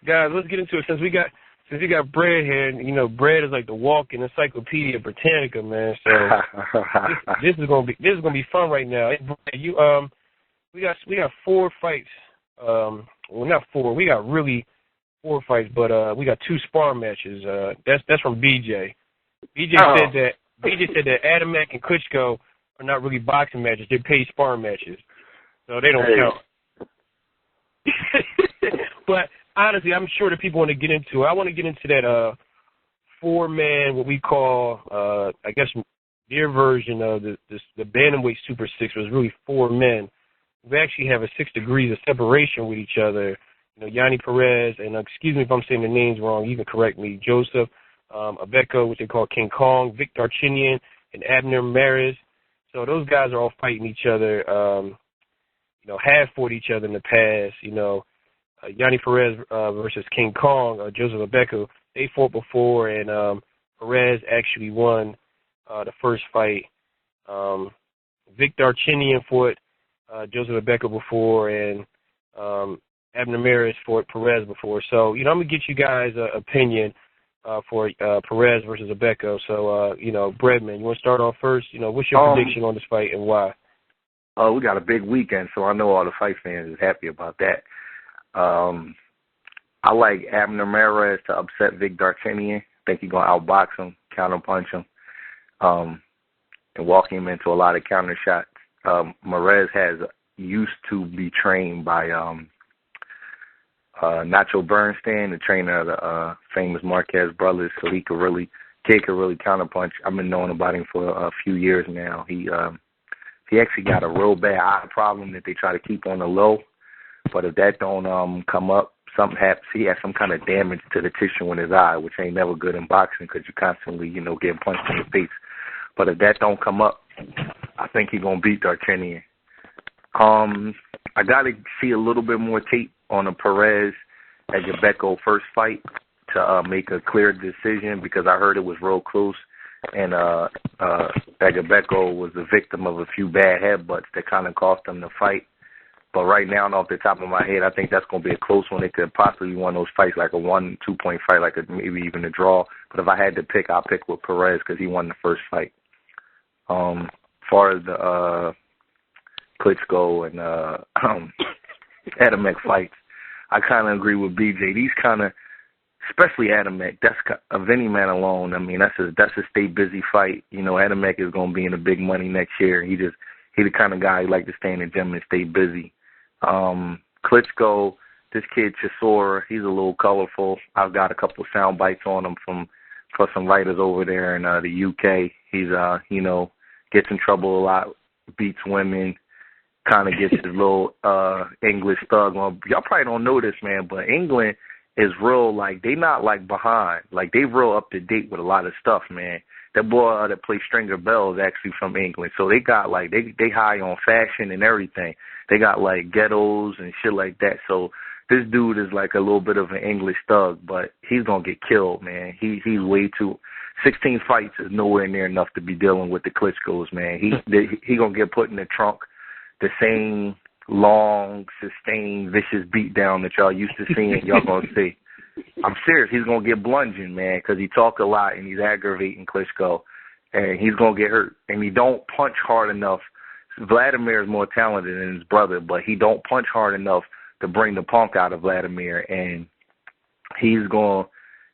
guys, let's get into it. Since we got Bread here, and, you know, Bread is like the walking Encyclopedia Britannica, man. So this is gonna be fun right now. We got 4 fights. Well, not 4. We got really 4 fights, but we got 2 spar matches. That's from BJ. BJ said that Adamek and Klitschko are not really boxing matches. They're paid sparring matches, so they don't count. But honestly, I'm sure that people want to get into it. I want to get into that 4-man, what we call, I guess, their version of the bantamweight Super 6 was really 4 men. We actually have a 6 degrees of separation with each other. You know, Yanni Perez, and excuse me if I'm saying the names wrong, you can correct me, Joseph Abeko, what they call King Kong, Vic Darchinyan, and Abner Maris. So those guys are all fighting each other, you know, have fought each other in the past. You know, Yanni Perez versus King Kong, Joseph Abeko, they fought before, and Perez actually won the first fight. Vic Darchinyan fought Joseph Abeko before, and Abner Maris fought Perez before. So, you know, I'm going to get you guys' opinion for Perez versus Abeko. So, you know, Breadman, you want to start off first? You know, what's your prediction on this fight and why? We got a big weekend, so I know all the fight fans is happy about that. I like Abner Maris to upset Vic Darchinyan. I think he's going to outbox him, counterpunch him, and walk him into a lot of counter shots. Mares used to be trained by Nacho Bernstein, the trainer of the famous Marquez brothers, so kid could really counterpunch. I've been knowing about him for a few years now. He actually got a real bad eye problem that they try to keep on the low, but if that don't come up, something happens. He has some kind of damage to the tissue in his eye, which ain't never good in boxing because you constantly, you know, getting punched in the face. But if that don't come up, I think he's going to beat Darchinyan. I got to see a little bit more tape on the Perez Agabeko first fight to make a clear decision because I heard it was real close, and Agabeko was the victim of a few bad headbutts that kind of cost him the fight. But right now, off the top of my head, I think that's going to be a close one. It could possibly be one of those fights, like a 1-2 point fight, like maybe even a draw. But if I had to pick, I'll pick with Perez because he won the first fight. As far as the Klitschko and Adamek fights, I kind of agree with BJ. These kind of, especially Adamek, that's of any man alone. I mean, that's a stay busy fight. You know, Adamek is going to be in the big money next year. He the kind of guy who like to stay in the gym and stay busy. Klitschko, this kid Chisora, he's a little colorful. I've got a couple of sound bites on him for some writers over there in the UK. He's you know, gets in trouble a lot, beats women, kind of gets his little English thug on. Y'all probably don't know this, man, but England is real, like, they not, like, behind. Like, they real up to date with a lot of stuff, man. That boy that plays Stringer Bell is actually from England. So they got, like, they high on fashion and everything. They got, like, ghettos and shit like that. So this dude is, like, a little bit of an English thug, but he's going to get killed, man. He's way too... 16 fights is nowhere near enough to be dealing with the Klitschkos, man. He going to get put in the trunk. The same long, sustained, vicious beatdown that y'all used to seeing, y'all going to see. I'm serious. He's going to get blunging, man, because he talk a lot and he's aggravating Klitschko, and he's going to get hurt. And he don't punch hard enough. Vladimir is more talented than his brother, but he don't punch hard enough to bring the punk out of Vladimir, and he's going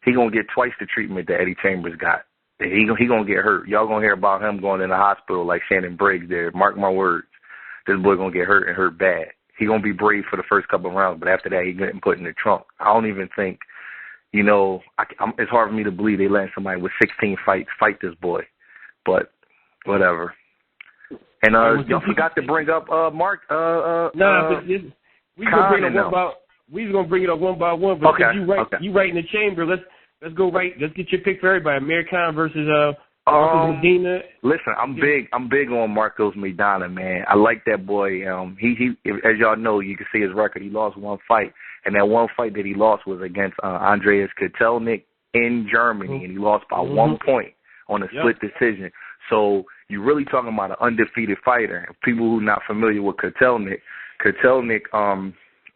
to get twice the treatment that Eddie Chambers got. He going to get hurt. Y'all going to hear about him going in the hospital like Shannon Briggs there. Mark my words. This boy going to get hurt and hurt bad. He going to be brave for the first couple of rounds, but after that, he getting put in the trunk. I don't even think, you know, it's hard for me to believe they let somebody with 16 fights fight this boy. But whatever. And y'all forgot to bring up Mark. We gonna bring it up we was gonna bring it up one by one. But you right in the chamber. Let's go right. Let's get your pick for everybody. Amir versus Madina. Listen, I'm big on Marcos Madina, man. I like that boy. He as y'all know, you can see his record. He lost one fight, and that one fight that he lost was against Andreas Kotelnik in Germany, and he lost by 1 point on a split decision. So you're really talking about an undefeated fighter. People who are not familiar with Kotelnik,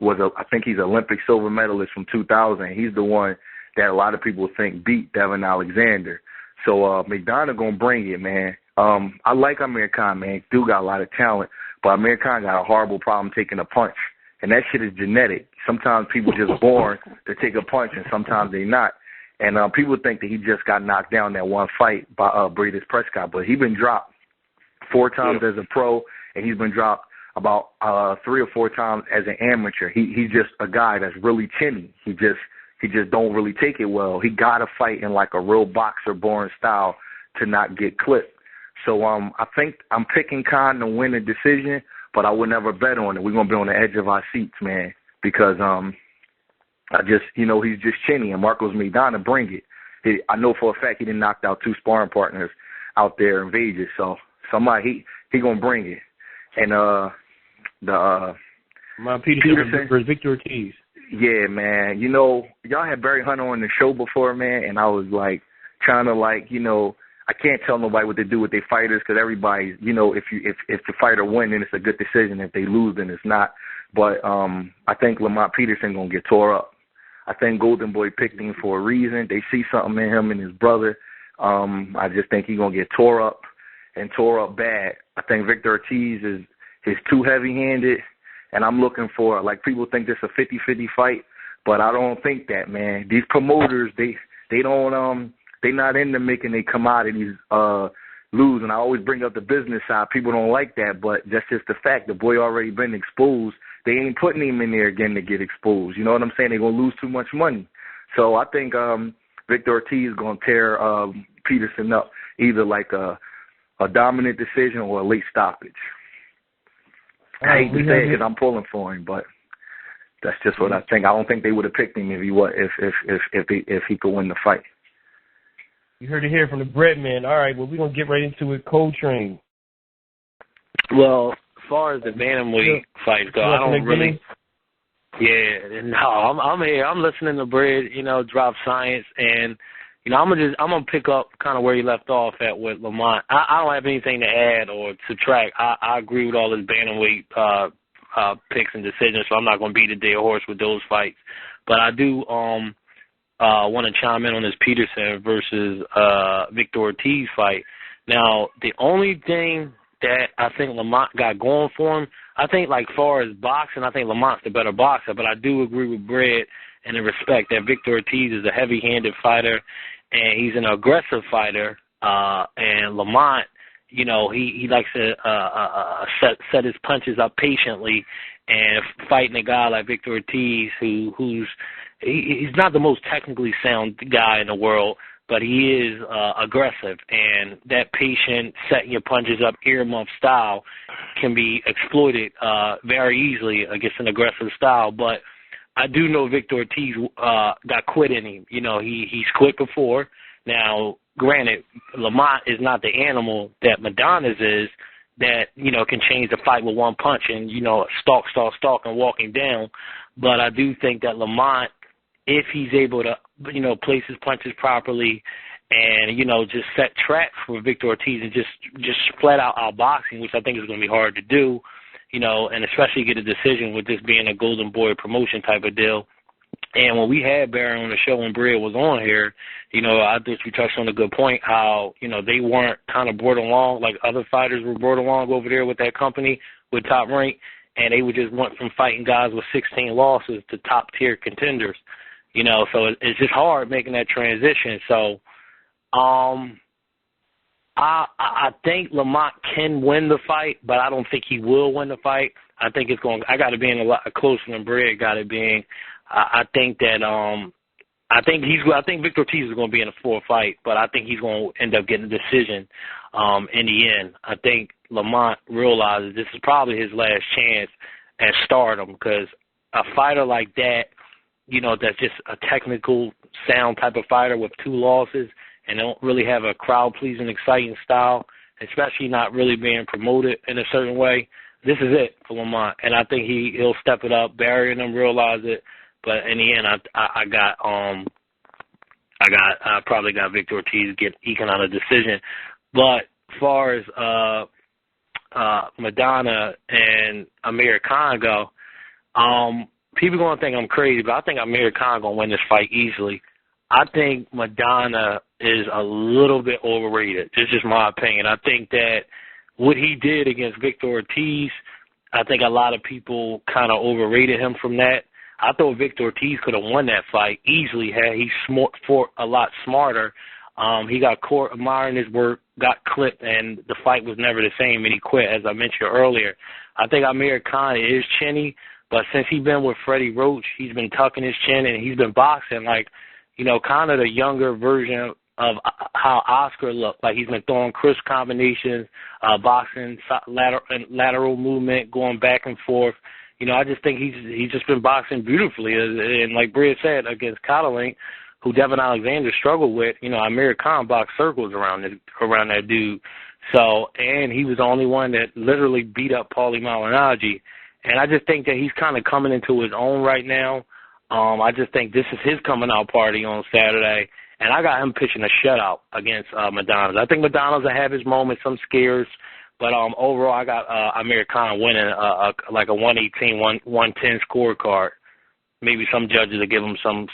I think he's Olympic silver medalist from 2000. He's the one that a lot of people think beat Devin Alexander. So McDonough gonna bring it, man. I like Amir Khan, man. Dude got a lot of talent, but Amir Khan got a horrible problem taking a punch, and that shit is genetic. Sometimes people just born to take a punch, and sometimes they not. And people think that he just got knocked down that one fight by Breidis Prescott, but he been dropped 4 times as a pro, and he's been dropped about 3 or 4 times as an amateur. He's just a guy that's really chinny. He just don't really take it well. He got to fight in like a real boxer-born style to not get clipped. So I think I'm picking Khan to win the decision, but I would never bet on it. We're going to be on the edge of our seats, man, because I just, he's just chinny, and Marcos Maidana bring it. I know for a fact he done knocked out 2 sparring partners out there in Vegas, so somebody, he going to bring it. And Peterson versus Victor Ortiz. Yeah, man. Y'all had Barry Hunter on the show before, man, and I was like trying to I can't tell nobody what to do with their fighters because everybody, if the fighter win, then it's a good decision. If they lose, then it's not. But I think Lamont Peterson gonna get tore up. I think Golden Boy picked him for a reason. They see something in him and his brother. I just think he's gonna get tore up and tore up bad. I think Victor Ortiz is too heavy-handed, and I'm looking for, people think this a 50-50 fight, but I don't think that, man. These promoters, they don't they not into making their commodities lose, and I always bring up the business side. People don't like that, but that's just the fact. The boy already been exposed. They ain't putting him in there again to get exposed. You know what I'm saying? They're going to lose too much money. So I think Victor Ortiz is going to tear Peterson up, either like a dominant decision or a late stoppage. I hate to say it because I'm pulling for him, but that's just what I think. I don't think they would have picked him if he could win the fight. You heard it here from the Breadman. All right, well, we're going to get right into it. Coltrane. Well, as far as the bantamweight fights go, I don't really. Yeah, no, I'm here. I'm listening to Bread, drop science, and I'm gonna pick up kind of where you left off at with Lamont. I don't have anything to add or subtract. I agree with all his bantamweight picks and decisions, so I'm not gonna beat a dead horse with those fights. But I do want to chime in on this Peterson versus Victor Ortiz fight. Now, the only thing that I think Lamont got going for him, I think, far as boxing, I think Lamont's the better boxer, but I do agree with Brad in the respect that Victor Ortiz is a heavy-handed fighter, and he's an aggressive fighter, and Lamont, he likes to set his punches up patiently, and fighting a guy like Victor Ortiz, he's not the most technically sound guy in the world, but he is aggressive, and that patient setting your punches up earmuff style can be exploited very easily against an aggressive style. But I do know Victor Ortiz got quit in him. He's quit before. Now, granted, Lamont is not the animal that Madonna's is that, can change the fight with one punch and, stalk, and walking down. But I do think that Lamont, if he's able to, place his punches properly and, just set traps for Victor Ortiz and just flat out outboxing, which I think is going to be hard to do, and especially get a decision with this being a Golden Boy promotion type of deal. And when we had Barry on the show when Bria was on here, I think we touched on a good point how, they weren't kind of brought along like other fighters were brought along over there with that company with Top Rank, and they would just went from fighting guys with 16 losses to top-tier contenders. So it's just hard making that transition. So I think Lamont can win the fight, but I don't think he will win the fight. I think I got it being a lot closer than Brig got it being. I think that I think Victor Ortiz is going to be in a 4 fight, but I think he's going to end up getting a decision in the end. I think Lamont realizes this is probably his last chance at stardom because a fighter like that, that's just a technical, sound type of fighter with 2 losses and don't really have a crowd-pleasing, exciting style, especially not really being promoted in a certain way. This is it for Lamont, and I think he'll step it up. Barry and them realize it, but in the end, I probably got Victor Ortiz eking out a decision. But as far as Madonna and Amir Khan go, people going to think I'm crazy, but I think Amir Khan going to win this fight easily. I think Madina is a little bit overrated. This is just my opinion. I think that what he did against Victor Ortiz, I think a lot of people kind of overrated him from that. I thought Victor Ortiz could have won that fight easily had he fought a lot smarter. He got caught admiring his work, got clipped, and the fight was never the same, and he quit, as I mentioned earlier. I think Amir Khan is chinny, but since he's been with Freddie Roach, he's been tucking his chin, and he's been boxing like, kind of the younger version of how Oscar looked. Like he's been throwing crisp combinations, boxing, lateral movement, going back and forth. I just think he's just been boxing beautifully. And like Brad said, against Catalink, who Devin Alexander struggled with, Amir Khan boxed circles around that dude. So, and he was the only one that literally beat up Paulie Malignaggi. And I just think that he's kind of coming into his own right now. I just think this is his coming out party on Saturday. And I got him pitching a shutout against Madonna. I think Madonna's will have his moments, some scares. But overall, I got Amir Khan winning like a 118, 110 scorecard. Maybe some judges will give him some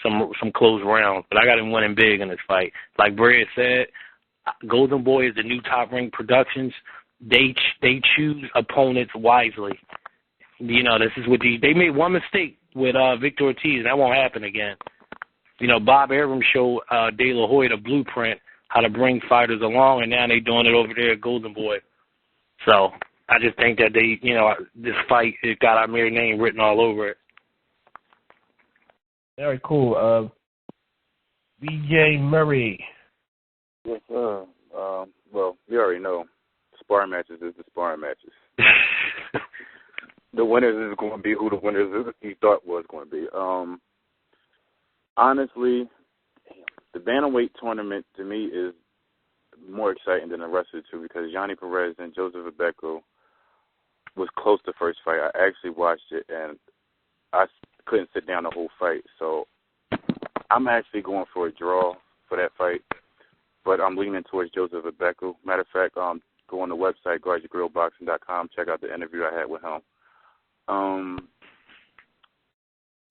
close rounds. But I got him winning big in this fight. Like Brad said, Golden Boy is the new Top Rank Productions. They choose opponents wisely. This is what they made one mistake with Victor Ortiz. That won't happen again. Bob Abrams showed De La Hoya the blueprint, how to bring fighters along, and now they're doing it over there at Golden Boy. So I just think that this fight, it got Amir's name written all over it. Very cool. BJ Murray. Yes, sir. Well, you already know, sparring matches is the sparring matches. The winners is going to be who the winners you thought was going to be. Honestly, the bantamweight tournament to me is more exciting than the rest of the two because Yanni Perez and Joseph Abeko was close to first fight. I actually watched it, and I couldn't sit down the whole fight. So I'm actually going for a draw for that fight, but I'm leaning towards Joseph Abeko. Matter of fact, go on the website, guardyourgrillboxing.com, check out the interview I had with him.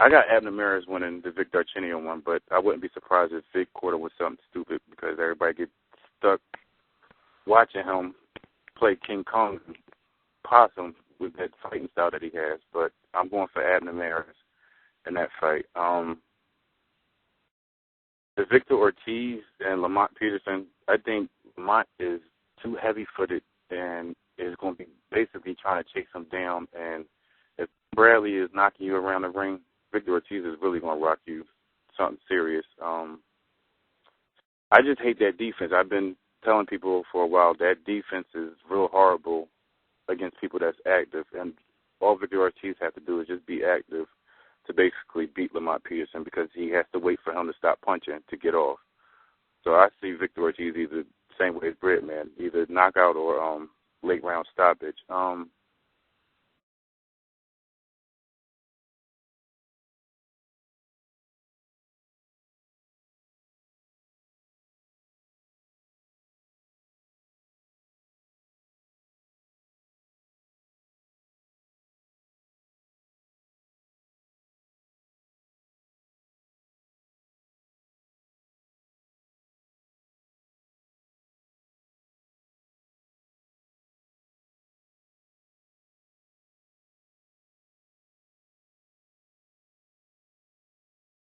I got Abner Maris winning the Vic Darchinyan one, but I wouldn't be surprised if Vic Quarter was something stupid because everybody gets stuck watching him play King Kong Possum with that fighting style that he has. But I'm going for Abner Maris in that fight. The Victor Ortiz and Lamont Peterson, I think Lamont is too heavy-footed and is going to be basically trying to chase him down. And if Bradley is knocking you around the ring, Victor Ortiz is really going to rock you something serious. I just hate that defense. I've been telling people for a while that defense is real horrible against people that's active. And all Victor Ortiz has to do is just be active to basically beat Lamont Peterson because he has to wait for him to stop punching to get off. So I see Victor Ortiz either the same way as Breadman, either knockout or late round stoppage.